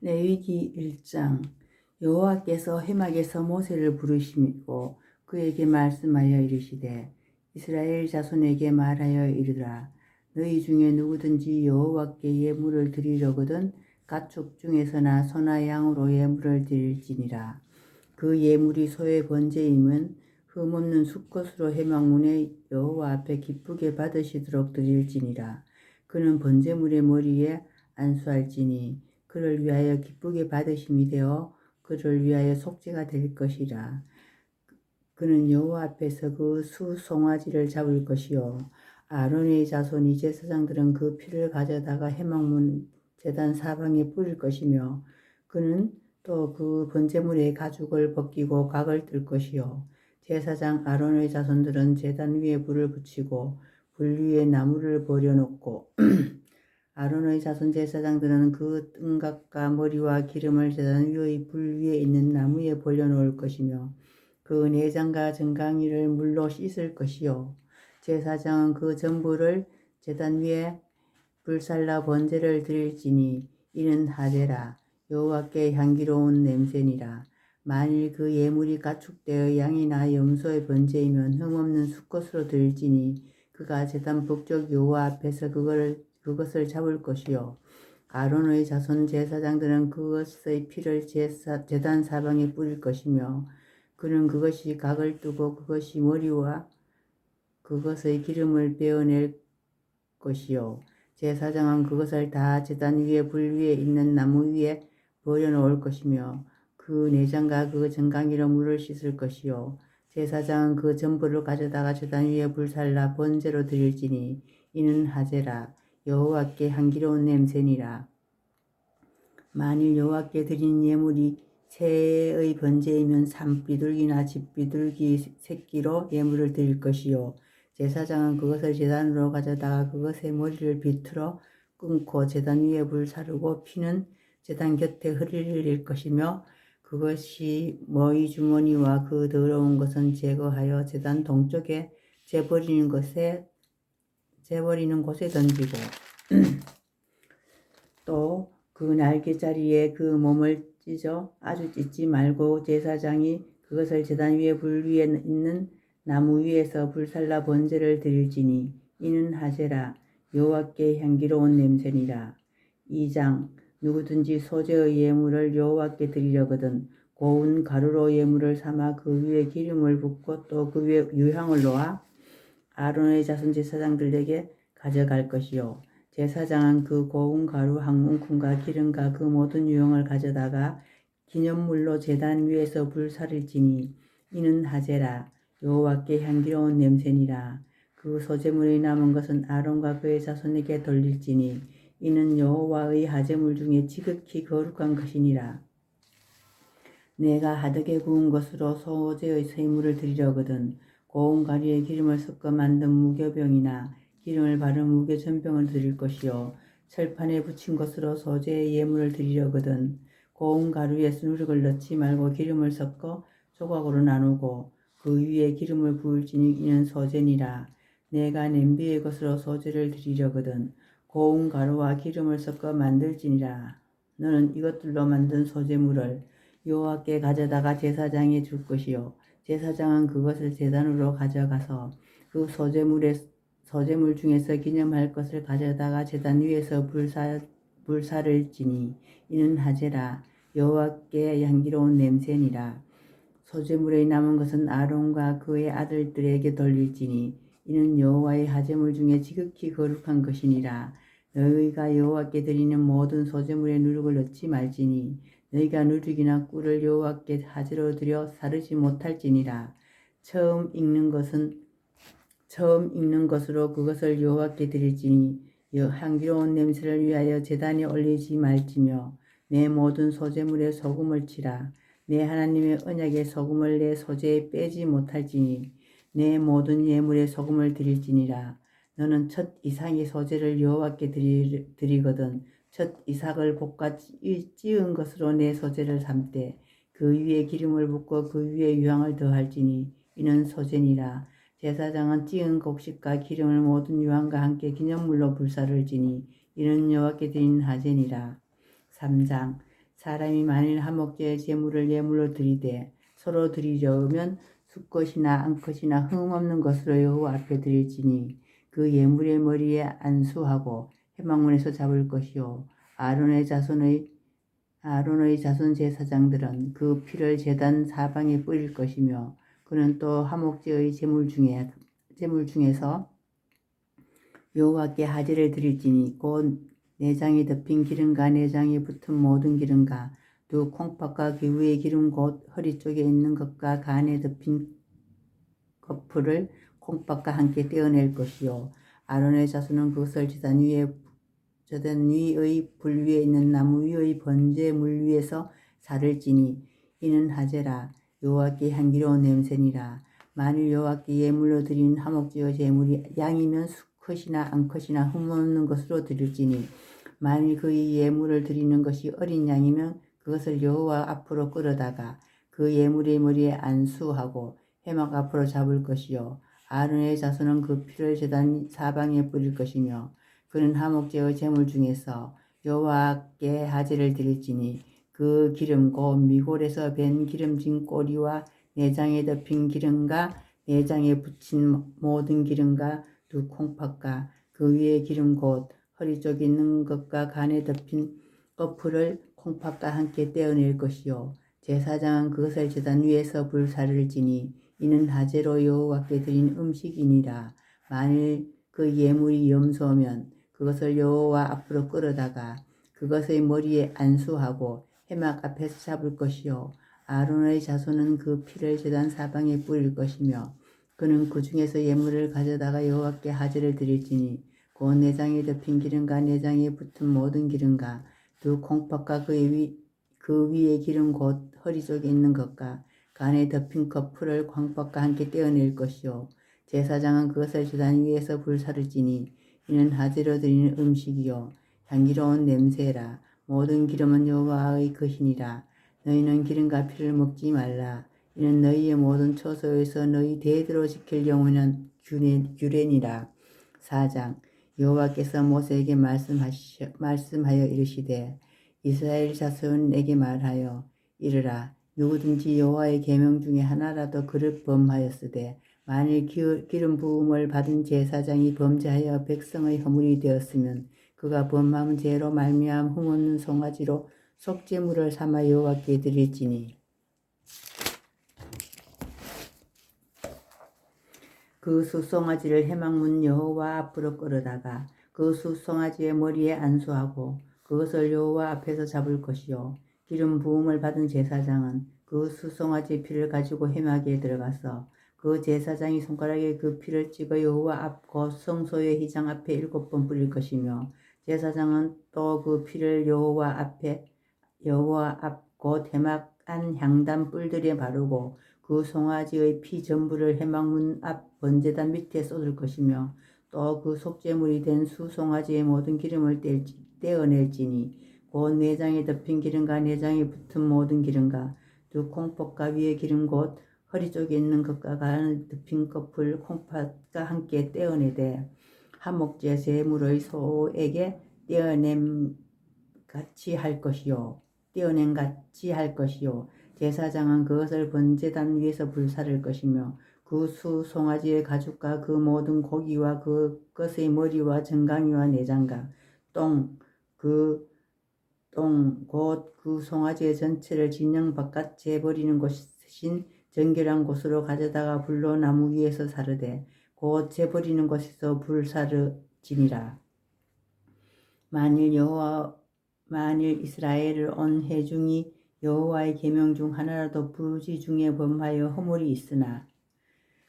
레위기 1장. 여호와께서 회막에서 모세를 부르시고 그에게 말씀하여 이르시되 이스라엘 자손에게 말하여 이르라. 너희 중에 누구든지 여호와께 예물을 드리려거든 가축 중에서나 소나 양으로 예물을 드릴지니라. 그 예물이 소의 번제임은 흠없는 수컷으로 회막문에 여호와 앞에 기쁘게 받으시도록 드릴지니라. 그는 번제물의 머리에 안수할지니 그를 위하여 기쁘게 받으심이 되어 그를 위하여 속죄가 될 것이라. 그는 여호와 앞에서 그 수송아지를 잡을 것이요 아론의 자손이 제사장들은 그 피를 가져다가 회막문 제단 사방에 뿌릴 것이며 그는 또 그 번제물의 가죽을 벗기고 각을 뜰 것이요 제사장 아론의 자손들은 제단 위에 불을 붙이고 불 위에 나무를 버려놓고 아론의 자손 제사장들은 그 뜬각과 머리와 기름을 제단 위의 불 위에 있는 나무에 벌려놓을 것이며 그 내장과 정강이를 물로 씻을 것이요 제사장은 그 전부를 제단 위에 불살라 번제를 드릴지니 이는 하제라 여호와께 향기로운 냄새니라. 만일 그 예물이 가축되어 양이나 염소의 번제이면 흠없는 수컷으로 드릴지니 그가 제단 북쪽 여호와 앞에서 그것을 잡을 것이요 아론의 자손 제사장들은 그것의 피를 제단 사방에 뿌릴 것이며 그는 그것이 각을 뜨고 그것이 머리와 그것의 기름을 베어낼 것이요 제사장은 그것을 다 제단 위에 불 위에 있는 나무 위에 버려놓을 것이며 그 내장과 그 정강이로 물을 씻을 것이요 제사장은 그 전부를 가져다가 제단 위에 불살라 번제로 드릴지니 이는 하제라 여호와께 향기로운 냄새니라. 만일 여호와께 드린 예물이 새의 번제이면 산비둘기나 집비둘기 새끼로 예물을 드릴 것이요 제사장은 그것을 제단으로 가져다가 그것의 머리를 비틀어 끊고 제단 위에 불 사르고 피는 제단 곁에 흘릴 것이며 그것이 머리 주머니와 그 더러운 것은 제거하여 제단 동쪽에 재버리는 곳에 던지고 또 그 날개자리에 그 몸을 찢어 아주 찢지 말고 제사장이 그것을 제단 위에 불 위에 있는 나무 위에서 불살라 번제를 드릴지니 이는 하제라 여호와께 향기로운 냄새니라. 2장. 누구든지 소제의 예물을 여호와께 드리려거든 고운 가루로 예물을 삼아 그 위에 기름을 붓고 또 그 위에 유향을 놓아 아론의 자손 제사장들에게 가져갈 것이요 제사장은 그 고운 가루 한 움큼과 기름과 그 모든 유향을 가져다가 기념물로 제단 위에서 불사를지니 이는 하제라 여호와께 향기로운 냄새니라. 그 소제물의 남은 것은 아론과 그의 자손에게 돌릴지니 이는 여호와의 하제물 중에 지극히 거룩한 것이니라. 내가 하덕에 구운 것으로 소제의 제물을 드리려거든 고운 가루에 기름을 섞어 만든 무교병이나 기름을 바른 무교전병을 드릴 것이요 철판에 붙인 것으로 소제의 예물을 드리려거든 고운 가루에 누룩을 넣지 말고 기름을 섞어 조각으로 나누고 그 위에 기름을 부을지니 이는 소제니라. 내가 냄비의 것으로 소제를 드리려거든 고운 가루와 기름을 섞어 만들지니라. 너는 이것들로 만든 소제물을 여호와께 가져다가 제사장에 줄 것이요 제사장은 그것을 제단으로 가져가서 그 소제물 중에서 기념할 것을 가져다가 제단 위에서 불사를지니 이는 하제라 여호와께 향기로운 냄새니라. 소제물의 남은 것은 아론과 그의 아들들에게 돌릴지니 이는 여호와의 하제물 중에 지극히 거룩한 것이니라. 너희가 여호와께 드리는 모든 소제물에 누룩을 넣지 말지니 너희가 누룩이나 꿀을 여호와께 하제로 드려 사르지 못할지니라. 처음 익는 것으로 그것을 여호와께 드릴지니 향기로운 냄새를 위하여 제단에 올리지 말지며 내 모든 소제물에 소금을 치라. 내 하나님의 언약의 소금을 내 소제에 빼지 못할지니 내 모든 예물에 소금을 드릴지니라. 너는 첫 이삭의 소제를 여호와께 드리거든 첫 이삭을 볶아 찌은 것으로 내 소제를 삼되 그 위에 기름을 붓고 그 위에 유향을 더할지니 이는 소제니라. 제사장은 찌은 곡식과 기름을 모든 유향과 함께 기념물로 불사를지니 이는 여호와께 드린 하제니라. 3장. 사람이 만일 화목제의 제물을 예물로 드리되 서로 드리려면 수컷이나 암컷이나 흠없는 것으로 여호와 앞에 드릴지니 그 예물의 머리에 안수하고 회막문에서 잡을 것이요 아론의 자손 제사장들은 그 피를 제단 사방에 뿌릴 것이며 그는 또 화목제의 제물 중에서 여호와께 하제를 드릴지니 곧 내장에 덮인 기름과 내장에 붙은 모든 기름과 두 콩팥과 그 위의 기름 곧 허리 쪽에 있는 것과 간에 덮인 거풀을 콩팥과 함께 떼어낼 것이요 아론의 자손은 그것을 제단 위의 불 위에 있는 나무 위의 번제 물 위에서 사를지니 이는 하제라 여호와께 향기로운 냄새니라. 만일 여호와께 예물로 드린 화목제의 제물이 양이면 수컷이나 암컷이나 흠없는 것으로 드릴지니 만일 그의 예물을 드리는 것이 어린 양이면 그것을 여호와 앞으로 끌어다가 그 예물의 머리에 안수하고 회막 앞으로 잡을 것이요 아론의 자손은 그 피를 제단 사방에 뿌릴 것이며 그는 화목제의 제물 중에서 여호와께 하제를 드릴지니 그 기름 곧 미골에서 밴 기름진 꼬리와 내장에 덮인 기름과 내장에 붙인 모든 기름과 두 콩팥과 그 위에 기름 곧 허리 쪽에 있는 것과 간에 덮인 거풀을 콩팥과 함께 떼어낼 것이요 제사장은 그것을 제단 위에서 불사를지니 이는 하제로 여호와께 드린 음식이니라. 만일 그 예물이 염소면 그것을 여호와 앞으로 끌어다가 그것의 머리에 안수하고 회막 앞에서 잡을 것이요 아론의 자손은 그 피를 제단 사방에 뿌릴 것이며 그는 그 중에서 예물을 가져다가 여호와께 하제를 드릴지니 곧 내장에 덮인 기름과 내장에 붙은 모든 기름과 두 콩팥과 그 위의 기름 곧 허리 쪽에 있는 것과 간에 덮인 거풀을 콩팥과 함께 떼어낼 것이요 제사장은 그것을 제단 위에서 불사를지니 이는 하제로 드리는 음식이요 향기로운 냄새라. 모든 기름은 여호와의 것이니라. 너희는 기름과 피를 먹지 말라. 이는 너희의 모든 처소에서 너희 대대로 지킬 영원한 규례니라. 4장 여호와께서 모세에게 말씀하여 이르시되 이스라엘 자손에게 말하여 이르라. 누구든지 여호와의 계명 중에 하나라도 그를 범하였으되 만일 기름 부음을 받은 제사장이 범죄하여 백성의 허물이 되었으면 그가 범한 죄로 말미암아 흠없는 송아지로 속죄물을 삼아 여호와께 드릴지니 그 숫송아지를 회막문 여호와 앞으로 끌어다가 그 숫송아지의 머리에 안수하고 그것을 여호와 앞에서 잡을 것이요 기름 부음을 받은 제사장은 그 숫송아지 피를 가지고 회막에 들어가서 그 제사장이 손가락에 그 피를 찍어 여호와 앞 곧 성소의 휘장 앞에 7번 뿌릴 것이며 제사장은 또 그 피를 여호와 앞 곧 회막 안 향단 뿔들에 바르고 그 송아지의 피 전부를 회막문 앞 번제단 밑에 쏟을 것이며 또 그 속죄물이 된 수송아지의 모든 기름을 떼어낼지니 곧 내장에 덮인 기름과 내장에 붙은 모든 기름과 두 콩팥과 위의 기름 곧 허리 쪽에 있는 것과 간에 덮인 거풀 콩팥과 함께 떼어내되 화목제 제물의 소에게 떼어냄 같이 할 것이요 제사장은 그것을 번제단 위에서 불사를 것이며 그 수송아지의 가죽과 그 모든 고기와 그것의 머리와 정강이와 내장과 곧 그 송아지의 전체를 진영 바깥 재버리는 곳이신 정결한 곳으로 가져다가 불로 나무 위에서 사르되 곧 재버리는 곳에서 불사르지니라. 만일 이스라엘을 온 회중이 여호와의 계명 중 하나라도 부지 중에 범하여 허물이 있으나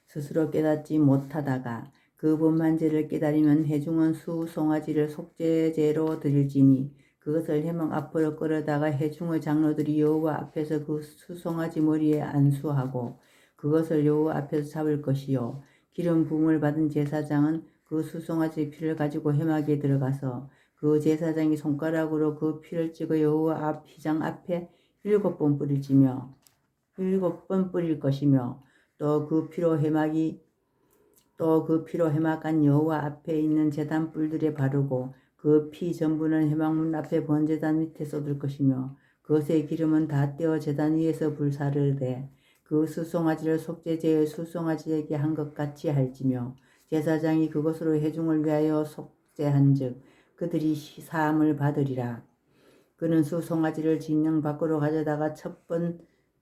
스스로 깨닫지 못하다가 그 범한 죄를 깨달으면 회중은 수송아지를 속죄제로 드릴지니 그것을 회막 앞으로 끌어다가 회중의 장로들이 여호와 앞에서 그 수송아지 머리에 안수하고 그것을 여호와 앞에서 잡을 것이요 기름 부음을 받은 제사장은 그 수송아지 피를 가지고 회막에 들어가서 그 제사장이 손가락으로 그 피를 찍어 여호와 앞 휘장 앞에 7번 뿌릴 것이며 또 그 피로 회막 안 여호와 앞에 있는 제단 뿔들에 바르고 그 피 전부는 회막문 앞에 번제단 밑에 쏟을 것이며 그것의 기름은 다 떼어 제단 위에서 불사르되 그 수송아지를 속죄제의 수송아지에게 한 것 같이 할지며 제사장이 그것으로 회중을 위하여 속죄한즉 그들이 사함을 받으리라. 그는 수송아지를 진영 밖으로 가져다가 첫 번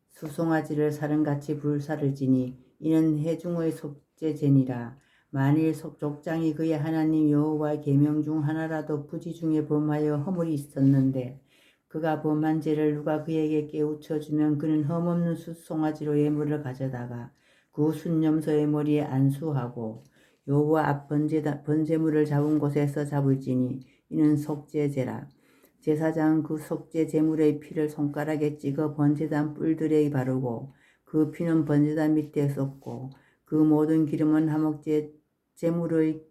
수송아지를 사른같이 불사를지니 이는 회중의 속죄제니라. 만일 족장이 그의 하나님 여호와의 계명 중 하나라도 부지 중에 범하여 허물이 있었는데 그가 범한 죄를 누가 그에게 깨우쳐 주면 그는 흠없는 수송아지로 예물을 가져다가 그 순념소의 머리에 안수하고 여호와 앞 번제물을 잡은 곳에서 잡을지니 이는 속죄제라. 제사장은 그 속죄 제물의 피를 손가락에 찍어 번제단 뿔들에 바르고 그 피는 번제단 밑에 쏟고 그 모든 기름은 화목제 제물의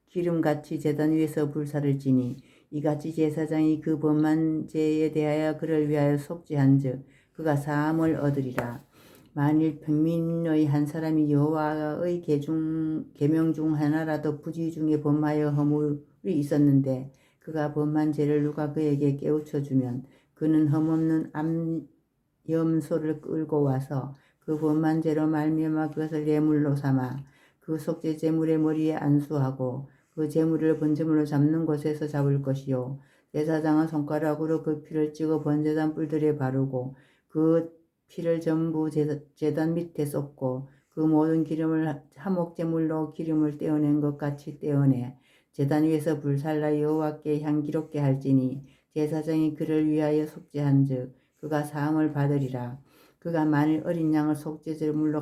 기름같이 제단 위에서 불사를 지니 이같이 제사장이 그 범한 죄에 대하여 그를 위하여 속죄한즉 그가 사함을 얻으리라. 만일 평민의 한 사람이 여호와의 계명 중 하나라도 부지 중에 범하여 허물이 있었는데 그가 범한 죄를 누가 그에게 깨우쳐 주면 그는 흠없는 암염소를 끌고 와서 그 범한 죄로 말미암아 그것을 예물로 삼아 그 속죄 제물의 머리에 안수하고 그 제물을 번제물로 잡는 곳에서 잡을 것이요 제사장은 손가락으로 그 피를 찍어 번제단 뿔들에 바르고 그 피를 전부 제단 밑에 쏟고 그 모든 기름을 화목제물로 기름을 떼어낸 것 같이 떼어내 제단 위에서 불살라 여호와께 향기롭게 할지니 제사장이 그를 위하여 속죄한즉 그가 사함을 받으리라. 그가 만일 어린 양을 속죄제물로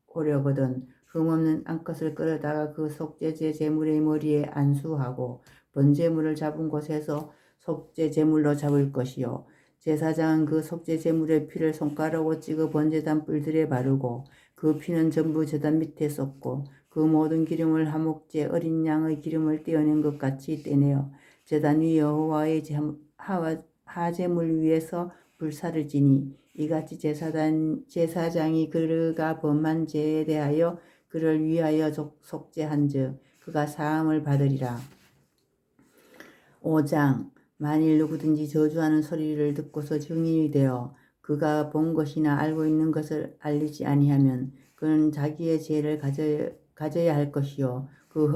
가져오려거든 흠없는 암컷을 끌어다가 그 속죄제 제물의 머리에 안수하고 번제물을 잡은 곳에서 속죄 제물로 잡을 것이요 제사장은 그 속죄 제물의 피를 손가락으로 찍어 번제단 뿔들에 바르고 그 피는 전부 제단 밑에 쏟고 그 모든 기름을 화목제 어린 양의 기름을 떼어낸 것 같이 떼내어 제단 위 여호와의 하제물 위에서 불사를 지니 이같이 제사장이 그가 범한 죄에 대하여 그를 위하여 속죄한즉 그가 사함을 받으리라. 5장 만일 누구든지 저주하는 소리를 듣고서 증인이 되어 그가 본 것이나 알고 있는 것을 알리지 아니하면 그는 자기의 죄를 가져야 할 것이요 그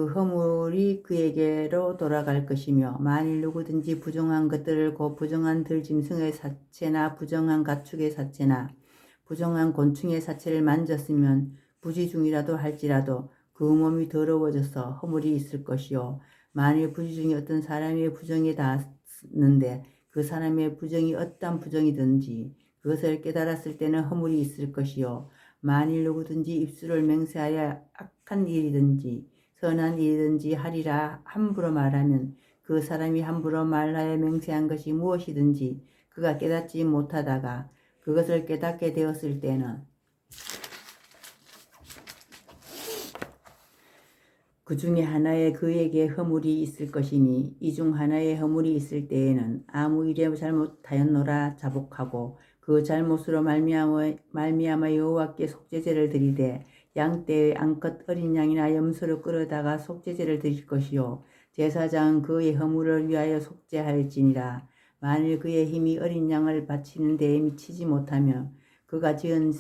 허물이 그에게로 돌아갈 것이며 만일 누구든지 부정한 것들을 곧 부정한 들짐승의 사체나 부정한 가축의 사체나 부정한 곤충의 사체를 만졌으면 부지 중이라도 할지라도 그 몸이 더러워져서 허물이 있을 것이요 만일 부지 중에 어떤 사람의 부정이 닿았는데 그 사람의 부정이 어떤 부정이든지 그것을 깨달았을 때는 허물이 있을 것이요 만일 누구든지 입술을 맹세하여 악한 일이든지 선한 일이든지 하리라 함부로 말하면 그 사람이 함부로 말하여 맹세한 것이 무엇이든지 그가 깨닫지 못하다가 그것을 깨닫게 되었을 때는 그 중에 하나에 그에게 허물이 있을 것이니 이 중 하나에 허물이 있을 때에는 아무 일에 잘못하였노라 자복하고 그 잘못으로 말미암아 여호와께 속죄제를 드리되 양떼의 암컷 어린 양이나 염소를 끌어다가 속죄제를 드릴 것이요 제사장은 그의 허물을 위하여 속죄할지니라. 만일 그의 힘이 어린 양을 바치는 데에 미치지 못하며 그가 지은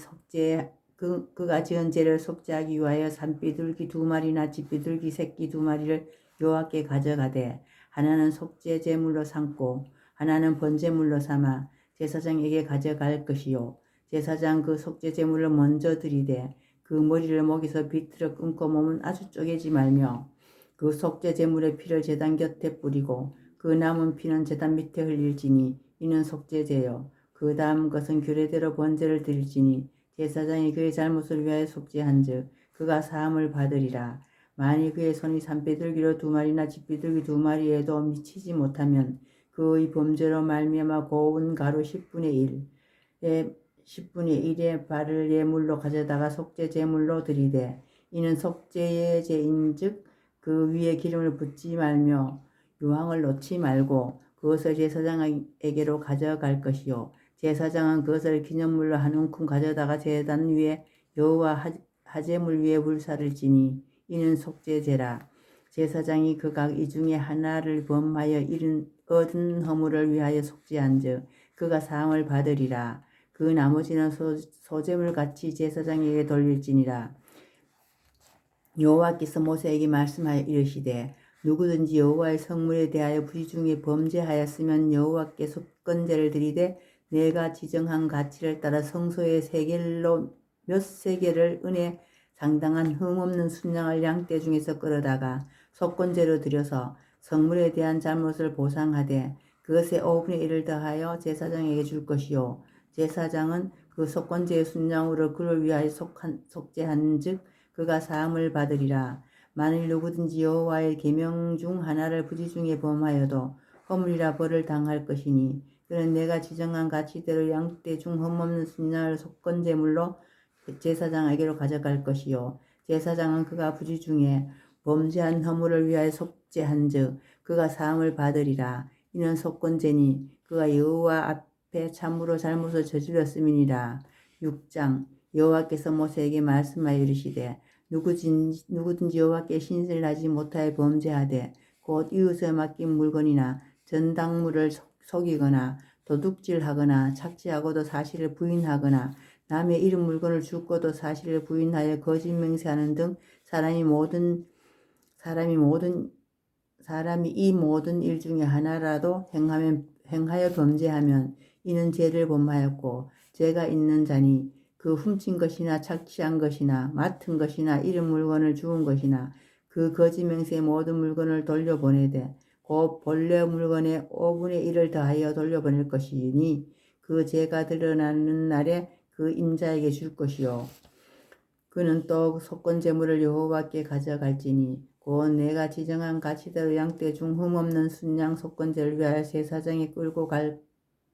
죄를 속죄하기 위하여 산비둘기 2마리나 집비둘기 새끼 2마리를 여호와께 가져가되 하나는 속죄 제물로 삼고 하나는 번제물로 삼아 제사장에게 가져갈 것이요 제사장 그 속죄 제물을 먼저 드리되 그 머리를 목에서 비틀어 끊고 몸은 아주 쪼개지 말며 그 속죄 제물의 피를 제단 곁에 뿌리고 그 남은 피는 제단 밑에 흘릴지니 이는 속죄제요 그 다음 것은 규례대로 번제를 드릴지니 제사장이 그의 잘못을 위하여 속죄한즉 그가 사함을 받으리라. 만일 그의 손이 산비둘기로 2마리나 집비둘기 2마리에도 미치지 못하면 그의 범죄로 말미암아 고운 가루 10분의 1의 발을 예물로 가져다가 속죄 제물로 드리되 이는 속죄의 죄인즉 그 위에 기름을 붓지 말며 유황을 놓지 말고 그것을 제사장에게로 가져갈 것이요 제사장은 그것을 기념물로 한 움큼 가져다가 제단 위에 여호와 하제물 위에 불사를 지니 이는 속죄제라. 제사장이 그가 이 중에 하나를 범하여 얻은 허물을 위하여 속죄한즉 그가 사함을 받으리라. 그 나머지는 소재물같이 제사장에게 돌릴지니라. 여호와께서 모세에게 말씀하여 이르시되 누구든지 여호와의 성물에 대하여 부지중에 범죄하였으면 여호와께 속건제를 드리되 내가 지정한 가치를 따라 성소의 세겔로 몇 세겔을 은에 상당한 흠없는 순양을 양떼 중에서 끌어다가 속건제로 드려서 성물에 대한 잘못을 보상하되 그것의 5분의 1을 더하여 제사장에게 줄 것이요 제사장은 그 속건제의 순양으로 그를 위하여 속죄한즉 그가 사함을 받으리라. 만일 누구든지 여호와의 계명 중 하나를 부지중에 범하여도 허물이라 벌을 당할 것이니 그는 내가 지정한 가치대로 양떼 중 흠없는 순양을 속건제물로 제사장에게로 가져갈 것이요 제사장은 그가 부지중에 범죄한 허물을 위하여 속죄한즉 그가 사함을 받으리라. 이는 속건제니 그가 여호와 앞에 참으로 잘못을 저질렀음이니라. 6장 여호와께서 모세에게 말씀하여 이르시되 누구든지 여호와께 신실을 하지 못하여 범죄하되 곧 이웃에 맡긴 물건이나 전당물을 속이거나 도둑질하거나 착취하고도 사실을 부인하거나 남의 잃은 물건을 죽고도 사실을 부인하여 거짓 맹세하는 등 사람이 이 모든 일 중에 하나라도 행하여 범죄하면 이는 죄를 범하였고 죄가 있는 자니 그 훔친 것이나 착취한 것이나 맡은 것이나 잃은 물건을 주운 것이나 그 거짓 맹세의 모든 물건을 돌려보내되 곧 본래 물건의 5분의 1을 더하여 돌려보낼 것이니 그 죄가 드러나는 날에 그 임자에게 줄 것이요 그는 또 속건제물을 여호와께 가져갈지니 곧 내가 지정한 가치대로 양떼 중 흠없는 순양 속건제를 위하여 제사장이 끌고 갈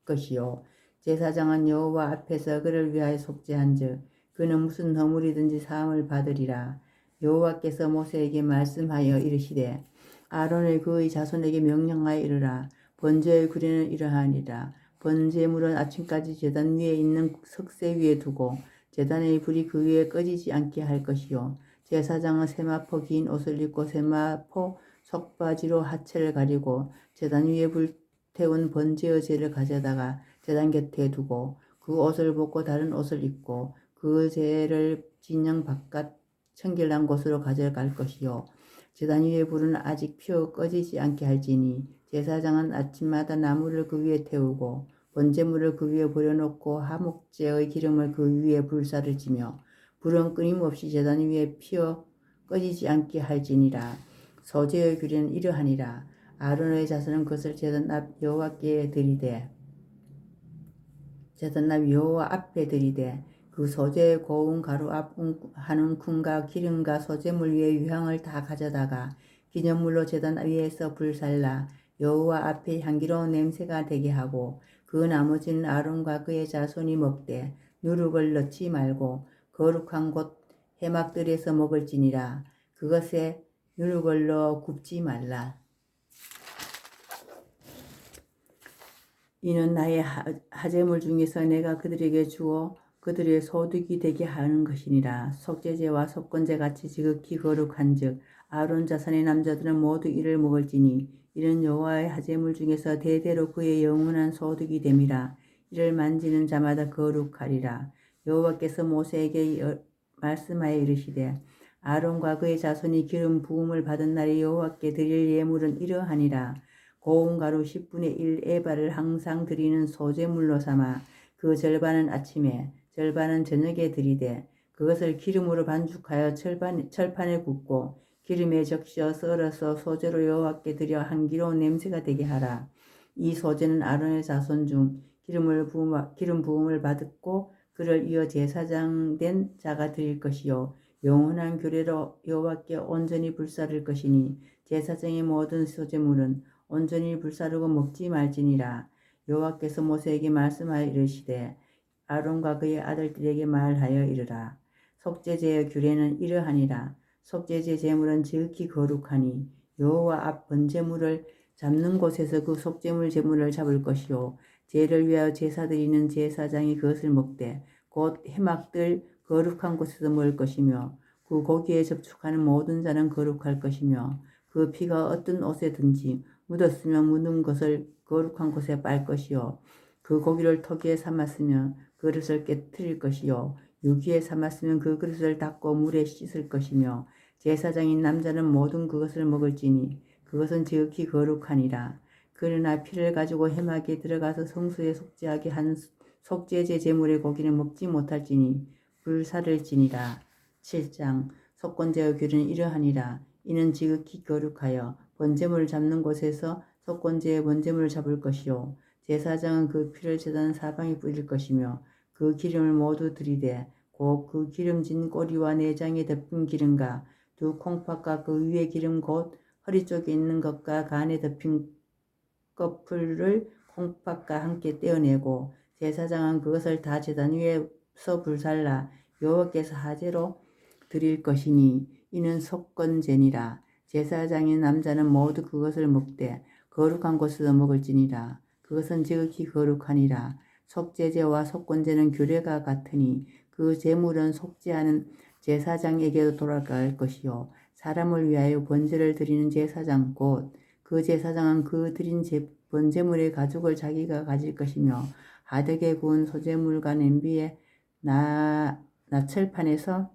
것이요 제사장은 여호와 앞에서 그를 위하여 속죄한즉 그는 무슨 허물이든지 사함을 받으리라. 여호와께서 모세에게 말씀하여 이르시되 아론의 그의 자손에게 명령하여 이르라. 번제의 규례는 이러하니라. 번제물은 아침까지 제단 위에 있는 석쇠 위에 두고 제단의 불이 그 위에 꺼지지 않게 할 것이요 제사장은 세마포 긴 옷을 입고 세마포 속바지로 하체를 가리고 제단 위에 불태운 번제의 재를 가져다가 제단 곁에 두고 그 옷을 벗고 다른 옷을 입고 그 재를 진영 바깥 청결한 곳으로 가져갈 것이요 제단 위의 불은 아직 피어 꺼지지 않게 할지니 제사장은 아침마다 나무를 그 위에 태우고 번제물을 그 위에 버려놓고 하목제의 기름을 그 위에 불사를 지며 불은 끊임없이 제단 위에 피어 꺼지지 않게 할지니라. 소제의 규례는 이러하니라. 아론의 자손은 그것을 제단 앞 여호와께 드리되 제단 앞 여호와 앞에 드리되 그 소제의 고운 가루 앞 한 움큼과 기름과 소제물 위에 유향을 다 가져다가 기념물로 제단 위에서 불살라 여호와 앞에 향기로운 냄새가 되게 하고 그 나머지는 아론과 그의 자손이 먹되 누룩을 넣지 말고 거룩한 곳 해막들에서 먹을지니라. 그것에 누룩을 넣어 굽지 말라. 이는 나의 하제물 중에서 내가 그들에게 주어 그들의 소득이 되게 하는 것이니라. 속죄제와 속건제 같이 지극히 거룩한즉 아론 자손의 남자들은 모두 이를 먹을지니 이는 여호와의 하제물 중에서 대대로 그의 영원한 소득이 됨이라. 이를 만지는 자마다 거룩하리라. 여호와께서 모세에게 말씀하여 이르시되 아론과 그의 자손이 기름 부음을 받은 날에 여호와께 드릴 예물은 이러하니라. 고운 가루 10분의 1 에바를 항상 드리는 소제물로 삼아 그 절반은 아침에 절반은 저녁에 드리되 그것을 기름으로 반죽하여 철판에 굽고 기름에 적셔 썰어서 소제로 여호와께 드려 향기로운 냄새가 되게 하라. 이 소제는 아론의 자손 중 기름 부음을 받았고 그를 이어 제사장 된 자가 드릴 것이요 영원한 규례로 여호와께 온전히 불사를 것이니 제사장의 모든 소제물은 온전히 불사르고 먹지 말지니라. 여호와께서 모세에게 말씀하여 이르시되 아론과 그의 아들들에게 말하여 이르라. 속죄제의 규례는 이러하니라. 속죄제 제물은 지극히 거룩하니 여호와 앞 번제물을 잡는 곳에서 그 속죄물 제물을 잡을 것이요 죄를 위하여 제사 드리는 제사장이 그것을 먹되 곧 해막들 거룩한 곳에서 먹을 것이며 그 고기에 접촉하는 모든 자는 거룩할 것이며 그 피가 어떤 옷에든지 묻었으면 묻은 것을 거룩한 곳에 빨 것이요 그 고기를 토기에 삶았으면 그릇을 깨뜨릴 것이요 유기에 삶았으면 그 그릇을 닦고 물에 씻을 것이며 제사장인 남자는 모든 그것을 먹을지니 그것은 지극히 거룩하니라. 그러나 피를 가지고 회막에 들어가서 성소에 속죄하게 한 속죄제 제물의 고기는 먹지 못할지니 불사를지니라. 7장 속건제의 규례는 이러하니라. 이는 지극히 거룩하여 번제물을 잡는 곳에서 속건제의 번제물을 잡을 것이요 제사장은 그 피를 제단 사방에 뿌릴 것이며 그 기름을 모두 들이되 곧 그 기름진 꼬리와 내장에 덮인 기름과 두 콩팥과 그 위에 기름 곧 허리 쪽에 있는 것과 간에 덮인 꺼풀을 콩팥과 함께 떼어내고 제사장은 그것을 다 제단 위에서 불살라 여호와께서 하제로 드릴 것이니 이는 속건제니라. 제사장인 남자는 모두 그것을 먹되 거룩한 곳에서 먹을지니라. 그것은 지극히 거룩하니라. 속죄제와 속건제는 규례가 같으니 그 제물은 속죄하는 제사장에게도 돌아갈 것이요 사람을 위하여 번제를 드리는 제사장 곧 그 제사장은 그 드린 번제물의 가죽을 자기가 가질 것이며 하덕에 구운 소제물과 냄비에 나철판에서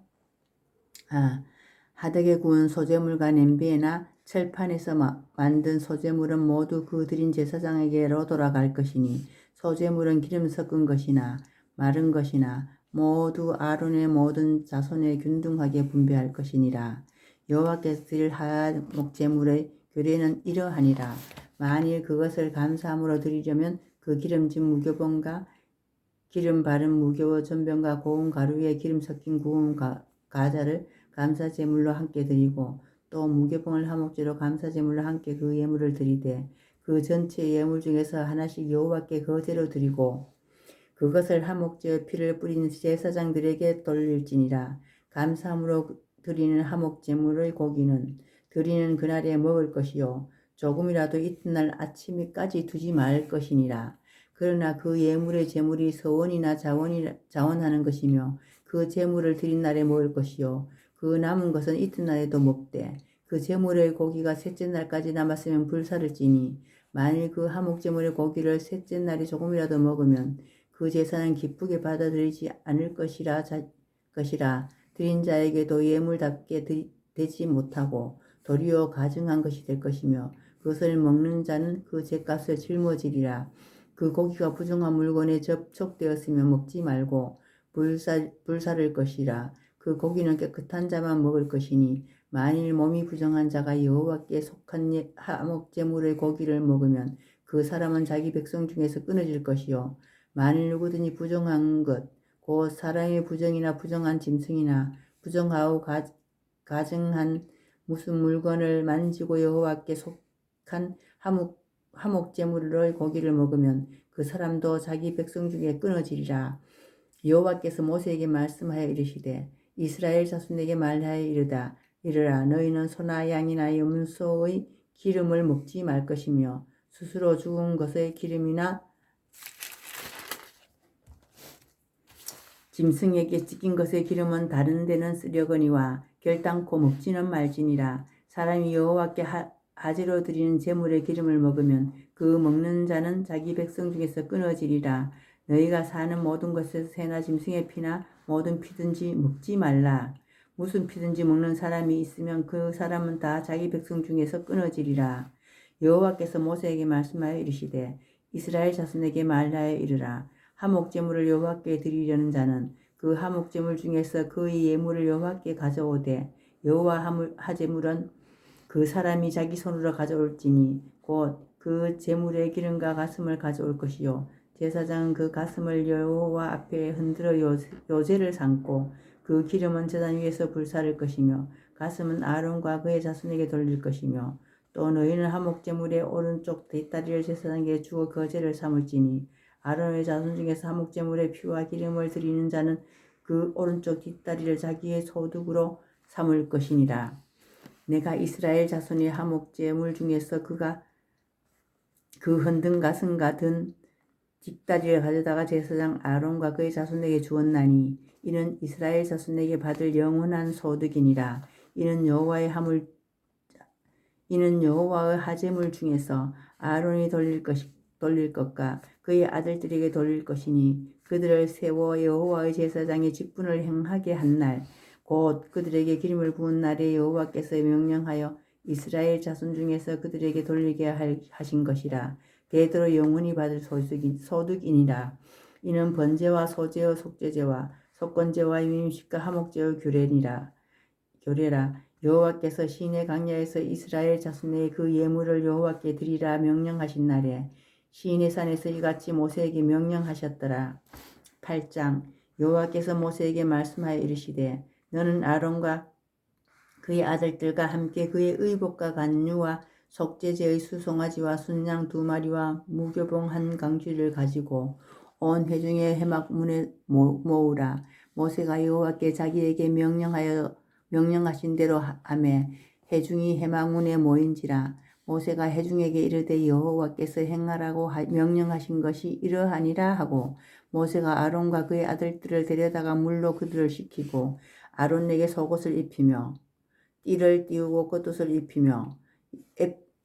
하덕에 구운 소제물과 냄비에나 철판에서 만든 소제물은 모두 그 드린 제사장에게로 돌아갈 것이니 소제물은 기름 섞은 것이나 마른 것이나 모두 아론의 모든 자손에 균등하게 분배할 것이니라. 여호와께서 드릴 화목 제물의 규례는 이러하니라. 만일 그것을 감사함으로 드리려면 그 기름진 무교병과 기름 바른 무교 전병과 고운 가루 위에 기름 섞인 구운 가자를 감사 제물로 함께 드리고 또 무교병을 화목제로 감사 제물로 함께 그 예물을 드리되 그 전체 예물 중에서 하나씩 여호와께 거제로 드리고 그것을 화목제의 피를 뿌린 제사장들에게 돌릴지니라. 감사함으로 드리는 화목제물의 고기는 드리는 그날에 먹을 것이요 조금이라도 이튿날 아침에까지 두지 말 것이니라. 그러나 그 예물의 제물이 서원이나 자원하는 것이며 그 제물을 드린 날에 먹을 것이요 그 남은 것은 이튿날에도 먹되 그 제물의 고기가 셋째 날까지 남았으면 불사를 찌니 만일 그 화목제물의 고기를 셋째 날에 조금이라도 먹으면 그 제사는 기쁘게 받아들이지 않을 것이라 드린 자에게도 예물답게 되지 못하고 도리어 가증한 것이 될 것이며 그것을 먹는 자는 그 죗값을 짊어지리라. 그 고기가 부정한 물건에 접촉되었으면 먹지 말고 불사를 것이라. 그 고기는 깨끗한 자만 먹을 것이니 만일 몸이 부정한 자가 여호와께 속한 화목제물의 고기를 먹으면 그 사람은 자기 백성 중에서 끊어질 것이요 만일 누구든지 부정한 것 곧 사람의 부정이나 부정한 짐승이나 부정하고 가증한 무슨 물건을 만지고 여호와께 속한 화목제물의 고기를 먹으면 그 사람도 자기 백성 중에 끊어지리라. 여호와께서 모세에게 말씀하여 이르시되 이스라엘 자손에게 말하여 이르라 너희는 소나 양이나 염소의 기름을 먹지 말 것이며 스스로 죽은 것의 기름이나 짐승에게 찢긴 것의 기름은 다른 데는 쓰려거니와 결단코 먹지는 말지니라. 사람이 여호와께 하제로 드리는 제물의 기름을 먹으면 그 먹는 자는 자기 백성 중에서 끊어지리라. 너희가 사는 모든 것에서 새나 짐승의 피나 모든 피든지 먹지 말라. 무슨 피든지 먹는 사람이 있으면 그 사람은 다 자기 백성 중에서 끊어지리라. 여호와께서 모세에게 말씀하여 이르시되 이스라엘 자손에게 말하여 이르라. 화목제물을 여호와께 드리려는 자는 그 화목제물 중에서 그의 예물을 여호와께 가져오되 여호와 하제물은 그 사람이 자기 손으로 가져올지니 곧 그 제물의 기름과 가슴을 가져올 것이요 제사장은 그 가슴을 여호와 앞에 흔들어 요제를 삼고 그 기름은 제단 위에서 불사를 것이며 가슴은 아론과 그의 자손에게 돌릴 것이며 또 너희는 화목제물의 오른쪽 뒷다리를 제사장에게 주어 거제를 삼을지니 아론의 자손 중에서 화목제물의 피와 기름을 드리는 자는 그 오른쪽 뒷다리를 자기의 소득으로 삼을 것이니라. 내가 이스라엘 자손의 화목제물 중에서 그가 그 흔든 가슴과 든 뒷다리를 가져다가 제사장 아론과 그의 자손에게 주었나니 이는 이스라엘 자손에게 받을 영원한 소득이니라. 이는 여호와의 하제물 중에서 아론이 돌릴 돌릴 것과 그의 아들들에게 돌릴 것이니 그들을 세워 여호와의 제사장의 직분을 행하게 한 날 곧 그들에게 기름을 부은 날에 여호와께서 명령하여 이스라엘 자손 중에서 그들에게 돌리게 하신 것이라. 대대로 영원히 받을 소득이니라. 이는 번제와 소제의 속죄제와 속건제와 위임식과 화목제의 교례라. 여호와께서 시내 강야에서 이스라엘 자손의 그 예물을 여호와께 드리라 명령하신 날에 시내 산에서 이같이 모세에게 명령하셨더라. 8장. 여호와께서 모세에게 말씀하여 이르시되 너는 아론과 그의 아들들과 함께 그의 의복과 간유와 속죄제의 수송아지와 순양 2마리와 무교봉 1강쥐를 가지고 온 회중의 회막문에 모으라. 모세가 여호와께 자기에게 명령하신 대로 하매 회중이 회막문에 모인지라. 모세가 회중에게 이르되 여호와께서 행하라고 명령하신 것이 이러하니라 하고 모세가 아론과 그의 아들들을 데려다가 물로 그들을 씻기고 아론에게 속옷을 입히며 띠를 띄우고 겉옷을 입히며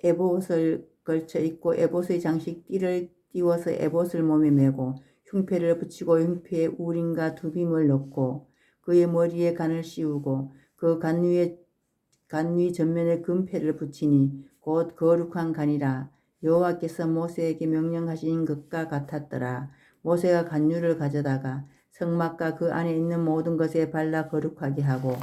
에봇을 걸쳐 입고 에봇의 장식 띠를 띄워서 에봇을 몸에 메고 흉패를 붙이고 흉패에 우림과 두빔을 넣고 그의 머리에 간을 씌우고 그 간 위 전면에 금패를 붙이니 곧 거룩한 간이라. 여호와께서 모세에게 명령하신 것과 같았더라. 모세가 간유를 가져다가 성막과 그 안에 있는 모든 것에 발라 거룩하게 하고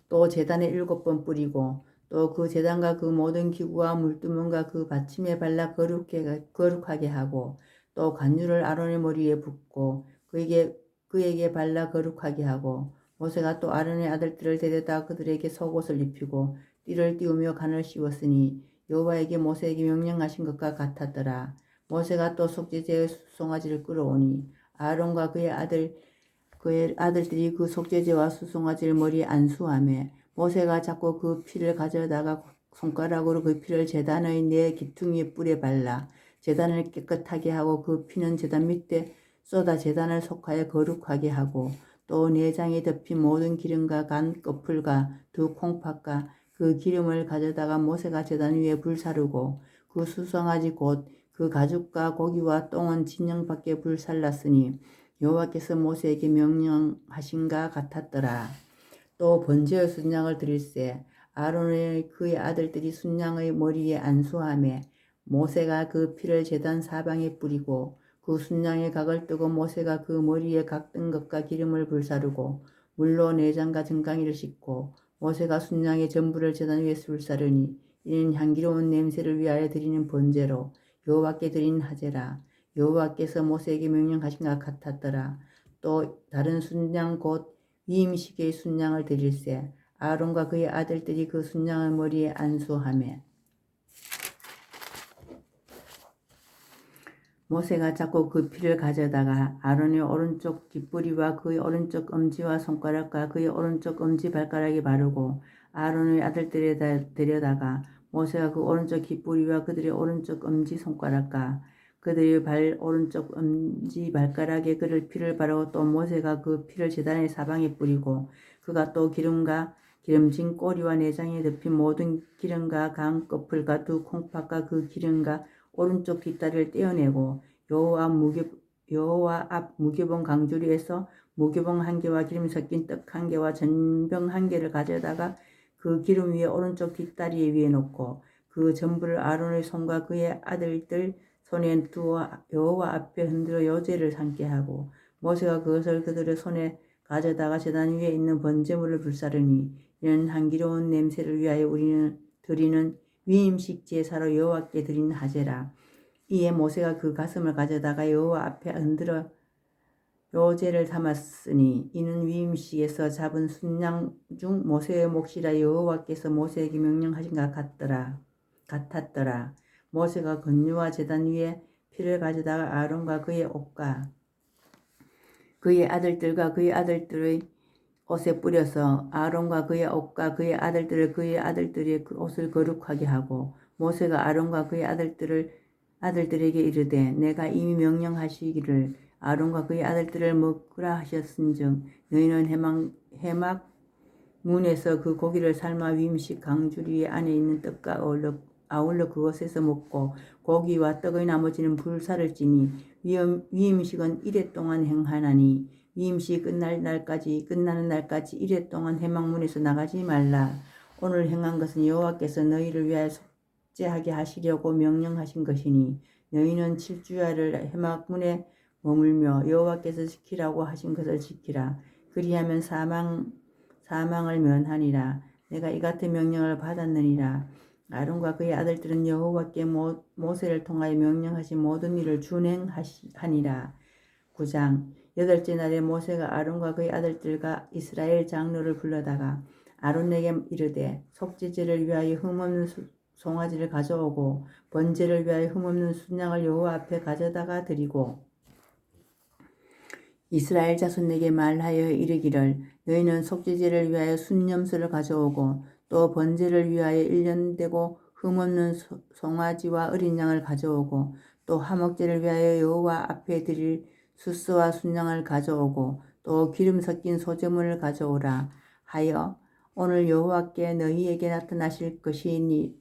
또 제단에 7번 뿌리고 또 그 제단과 그 모든 기구와 물두멍과 그 받침에 발라 거룩하게 하고 또 간유를 아론의 머리에 붓고 그에게 발라 거룩하게 하고 모세가 또 아론의 아들들을 데려다 그들에게 속옷을 입히고 띠를 띄우며 간을 씌웠으니 여호와에게 모세에게 명령하신 것과 같았더라. 모세가 또 속죄제의 수송아지를 끌어오니 아론과 그의 아들들이 그 속죄제와 수송아지를 머리에 안수하며 모세가 자꾸 그 피를 가져다가 손가락으로 그 피를 제단의 네 기퉁이의 뿔에 발라 제단을 깨끗하게 하고 그 피는 제단 밑에 쏟아 제단을 속하여 거룩하게 하고 또 내장에 덮인 모든 기름과 간 꺼풀과 2 콩팥과 그 기름을 가져다가 모세가 제단 위에 불사르고 그 수송아지 곧 그 가죽과 고기와 똥은 진영 밖에 불살랐으니 여호와께서 모세에게 명령하신가 같았더라. 또 번제의 순양을 드릴새 아론의 그의 아들들이 순양의 머리에 안수하며 모세가 그 피를 제단 사방에 뿌리고 그 순양의 각을 뜨고 모세가 그 머리에 각 뜬 것과 기름을 불사르고 물로 내장과 정강이를 씻고 모세가 순양의 전부를 제단 위에 불사르니 이는 향기로운 냄새를 위하여 드리는 번제로 여호와께 드리는 하제라. 여호와께서 모세에게 명령하신 것 같았더라. 또 다른 순양 곧 위임식의 순양을 드릴새 아론과 그의 아들들이 그 순양의 머리에 안수하며 모세가 자꾸 그 피를 가져다가 아론의 오른쪽 뒷부리와 그의 오른쪽 엄지와 손가락과 그의 오른쪽 엄지 발가락에 바르고 아론의 아들들에다 데려다가 모세가 그 오른쪽 뒷부리와 그들의 오른쪽 엄지 손가락과 그들의 오른쪽 엄지 발가락에 그를 피를 바르고 또 모세가 그 피를 제단의 사방에 뿌리고 그가 또 기름진 꼬리와 내장에 덮인 모든 기름과 간 꺼풀과 2 콩팥과 그 기름과 오른쪽 뒷다리를 떼어내고 여호와 앞 무교봉 강주리에서 무교봉 1개와 기름 섞인 떡 1개와 전병 1개를 가져다가 그 기름 위에 오른쪽 뒷다리 위에 놓고 그 전부를 아론의 손과 그의 아들들 손에 두어 여호와 앞에 흔들어 요제를 삼게 하고 모세가 그것을 그들의 손에 가져다가 제단 위에 있는 번제물을 불사르니 이는 향기로운 냄새를 위하여 우리는 드리는 위임식 제사로 여호와께 드리는 하제라. 이에 모세가 그 가슴을 가져다가 여호와 앞에 흔들어 요제를 삼았으니 이는 위임식에서 잡은 순양 중 모세의 몫이라. 여호와께서 모세에게 명령하신 것 같았더라. 모세가 건유와 제단 위에 피를 가져다가 아론과 그의 옷과 그의 아들들과 그의 아들들의 옷에 뿌려서 아론과 그의 옷과 그의 아들들의 그 옷을 거룩하게 하고 모세가 아론과 그의 아들들에게 이르되 내가 이미 명령하시기를 아론과 그의 아들들을 먹으라 하셨은즉 너희는 회막 문에서 그 고기를 삶아 위임식 강주리 안에 있는 떡과 아울러 그것에서 먹고 고기와 떡의 나머지는 불사를 찌니 위임식은 이래 동안 행하나니 위임식 끝나는 날까지 이래 동안 회막문에서 나가지 말라. 오늘 행한 것은 여호와께서 너희를 위하여 속죄하게 하시려고 명령하신 것이니 너희는 7주야를 회막문에 머물며 여호와께서 지키라고 하신 것을 지키라. 그리하면 사망을 면하니라. 내가 이 같은 명령을 받았느니라. 아론과 그의 아들들은 여호와께 모세를 통하여 명령하신 모든 일을 준행하니라. 9장 8째 날에 모세가 아론과 그의 아들들과 이스라엘 장로를 불러다가 아론에게 이르되 속죄제를 위하여 흠없는 송아지를 가져오고 번제를 위하여 흠없는 순양을 여호와 앞에 가져다가 드리고 이스라엘 자손에게 말하여 이르기를 너희는 속죄제를 위하여 순염소를 가져오고 또 번제를 위하여 1년 되고 흠없는 송아지와 어린 양을 가져오고 또 화목제를 위하여 여호와 앞에 드릴 숫소와 순양을 가져오고 또 기름 섞인 소제물을 가져오라 하여 오늘 여호와께 너희에게 나타나실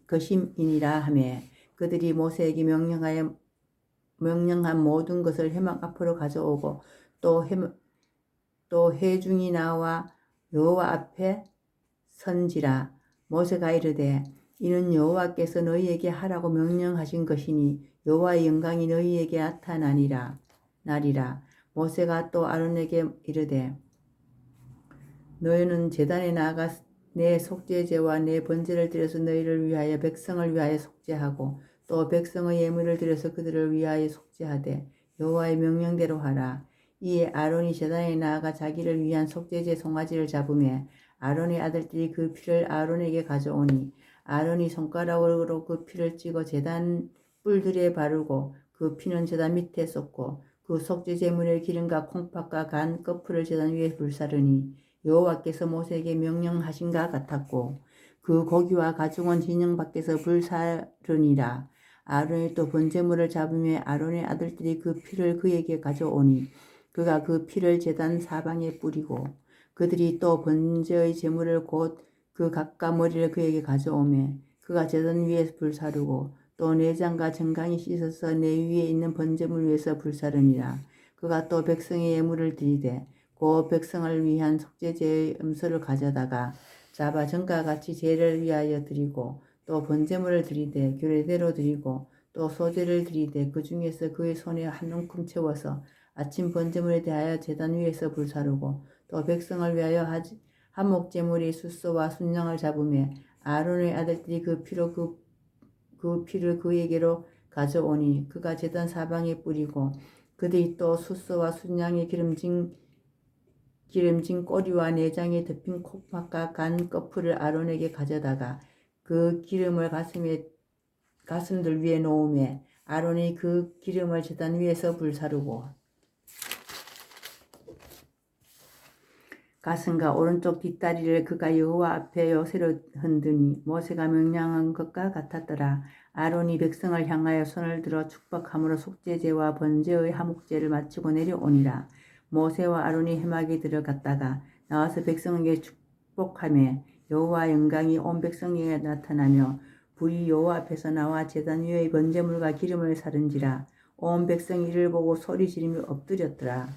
것임이니라 하매 그들이 모세에게 명령한 모든 것을 회막 앞으로 가져오고 또 회중이 나와 여호와 앞에 선지라. 모세가 이르되 이는 여호와께서 너희에게 하라고 명령하신 것이니 여호와의 영광이 너희에게 나리라. 모세가 또 아론에게 이르되 너희는 제단에 나아가 내 속죄제와 내 번제를 드려서 너희를 위하여 백성을 위하여 속죄하고 또 백성의 예물을 드려서 그들을 위하여 속죄하되 여호와의 명령대로 하라. 이에 아론이 제단에 나아가 자기를 위한 속죄제 송아지를 잡으며 아론의 아들들이 그 피를 아론에게 가져오니 아론이 손가락으로 그 피를 찍어 제단 뿔들에 바르고 그 피는 제단 밑에 쏟고 그 속죄제물의 기름과 콩팥과 간 거풀을 제단 위에 불사르니 여호와께서 모세에게 명령하신가 같았고 그 고기와 가죽은 진영 밖에서 불사르니라. 아론이 또 번제물을 잡으며 아론의 아들들이 그 피를 그에게 가져오니 그가 그 피를 제단 사방에 뿌리고 그들이 또 번제의 제물을 곧 그 각과 머리를 그에게 가져오며 그가 제단 위에 불사르고 또 내장과 정강이 씻어서 내 위에 있는 번제물 위에서 불사르니라. 그가 또 백성의 예물을 드리되 그 백성을 위한 속죄제의 음소를 가져다가 잡아 전과 같이 제를 위하여 드리고 또 번제물을 드리되 규례대로 드리고 또 소제를 드리되 그 중에서 그의 손에 한 움큼 채워서 아침 번제물에 대하여 제단 위에서 불사르고 또 백성을 위하여 한목제물이 숫소와 순양을 잡으며 아론의 아들들이 그 피를 그에게로 가져오니 그가 제단 사방에 뿌리고 그들이 또 숫소와 순양의 기름진 꼬리와 내장에 덮인 콩팥과 간 거풀을 아론에게 가져다가 그 기름을 가슴들 위에 놓으며 아론이 그 기름을 제단 위에서 불사르고 가슴과 오른쪽 뒷다리를 그가 여호와 앞에 요새로 흔드니 모세가 명령한 것과 같았더라. 아론이 백성을 향하여 손을 들어 축복함으로 속죄제와 번제의 화목제를 마치고 내려오니라. 모세와 아론이 회막에 들어갔다가 나와서 백성에게 축복하며 여호와 영광이 온 백성에게 나타나며 불이 여호와 앞에서 나와 제단 위의 번제물과 기름을 사른지라. 온 백성이 이를 보고 소리 지르며 엎드렸더라.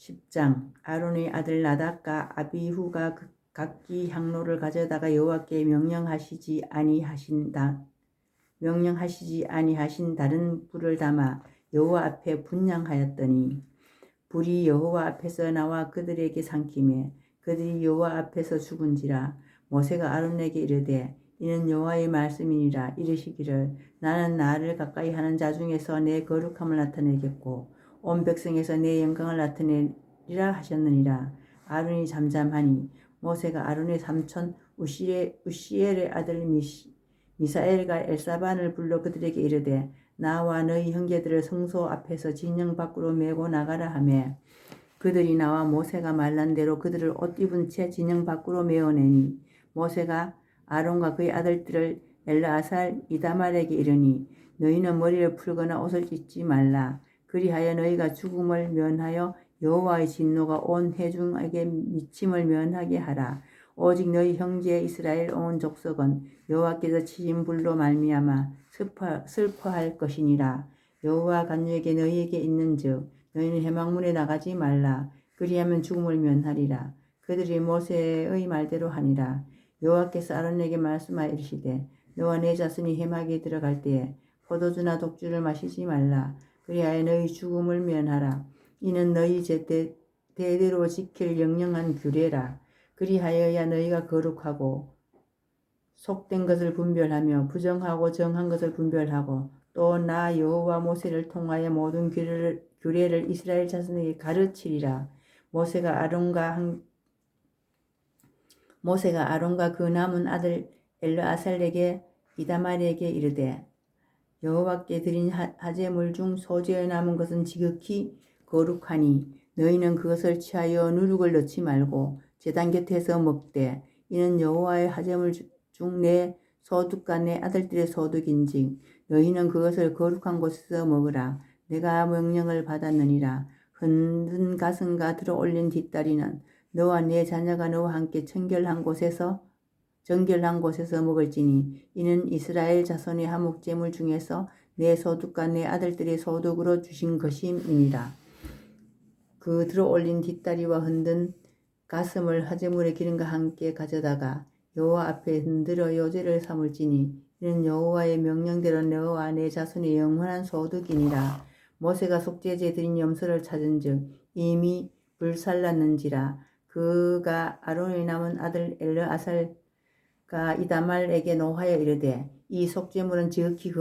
10장 아론의 아들 나답과 아비후가 각기 향로를 가져다가 여호와께 명령하시지 아니하신 다른 불을 담아 여호와 앞에 분향하였더니 불이 여호와 앞에서 나와 그들에게 삼키매 그들이 여호와 앞에서 죽은지라. 모세가 아론에게 이르되 이는 여호와의 말씀이니라. 이르시기를 나는 나를 가까이 하는 자 중에서 내 거룩함을 나타내겠고 온 백성에서 내 영광을 나타내리라 하셨느니라. 아론이 잠잠하니 모세가 아론의 삼촌 우시엘의 아들 미사엘과 엘사반을 불러 그들에게 이르되 나와 너희 형제들을 성소 앞에서 진영 밖으로 메고 나가라 하매 그들이 나와 모세가 말한 대로 그들을 옷 입은 채 진영 밖으로 메어내니 모세가 아론과 그의 아들들을 엘르아살 이다말에게 이르니 너희는 머리를 풀거나 옷을 찢지 말라. 그리하여 너희가 죽음을 면하여 여호와의 진노가 온 회중에게 미침을 면하게 하라. 오직 너희 형제 이스라엘 온 족속은 여호와께서 치신 불로 말미암아 슬퍼할 것이니라. 여호와 간유에게 너희에게 있는즉 너희는 회막문에 나가지 말라. 그리하면 죽음을 면하리라. 그들이 모세의 말대로 하니라. 여호와께서 아론에게 말씀하여 이르시되 너와 내 자손이 회막에 들어갈 때에 포도주나 독주를 마시지 말라. 그리하여 너희 죽음을 면하라. 이는 너희 대대로 지킬 영영한 규례라. 그리하여야 너희가 거룩하고 속된 것을 분별하며 부정하고 정한 것을 분별하고 또 나 여호와 모세를 통하여 모든 규례를 이스라엘 자손에게 가르치리라. 모세가 아론과 그 남은 아들 엘르아살에게 이다말에게 이르되 여호와께 드린 하제물 중 소재에 남은 것은 지극히 거룩하니 너희는 그것을 취하여 누룩을 넣지 말고 제단 곁에서 먹되 이는 여호와의 하제물 중 내 소득과 내 아들들의 소득인즉 너희는 그것을 거룩한 곳에서 먹으라. 내가 명령을 받았느니라. 흔든 가슴과 들어올린 뒷다리는 너와 내 자녀가 너와 함께 정결한 곳에서 먹을지니 이는 이스라엘 자손의 화목제물 중에서 내 소득과 내 아들들의 소득으로 주신 것임이니라. 그 들어올린 뒷다리와 흔든 가슴을 화제물의 기름과 함께 가져다가 여호와 앞에 흔들어 요제를 삼을지니 이는 여호와의 명령대로 너와 내 자손의 영원한 소득이니라. 모세가 속죄제 드린 염소를 찾은즉 이미 불살랐는지라. 그가 아론의 남은 아들 엘르아살과 이다말에게 노하여 이르되 이 속죄물은 지극히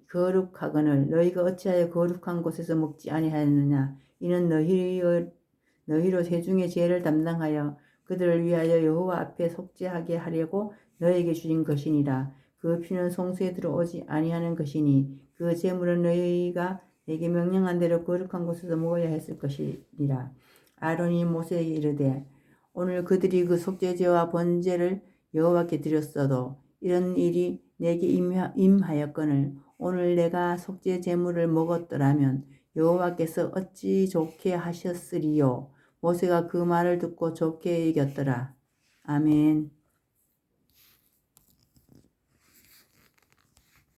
거룩하거늘 너희가 어찌하여 거룩한 곳에서 먹지 아니하였느냐. 이는 너희로 세중의 죄를 담당하여 그들을 위하여 여호와 앞에 속죄하게 하려고 너희에게 주신 것이니라. 그 피는 송수에 들어오지 아니하는 것이니 그 제물은 너희가 내게 명령한 대로 거룩한 곳에서 먹어야 했을 것이니라. 아론이 모세에게 이르되 오늘 그들이 그 속죄제와 번제를 여호와께 드렸어도 이런 일이 내게 임하였거늘 오늘 내가 속죄 제물을 먹었더라면 여호와께서 어찌 좋게 하셨으리요. 모세가 그 말을 듣고 좋게 여겼더라. 아멘.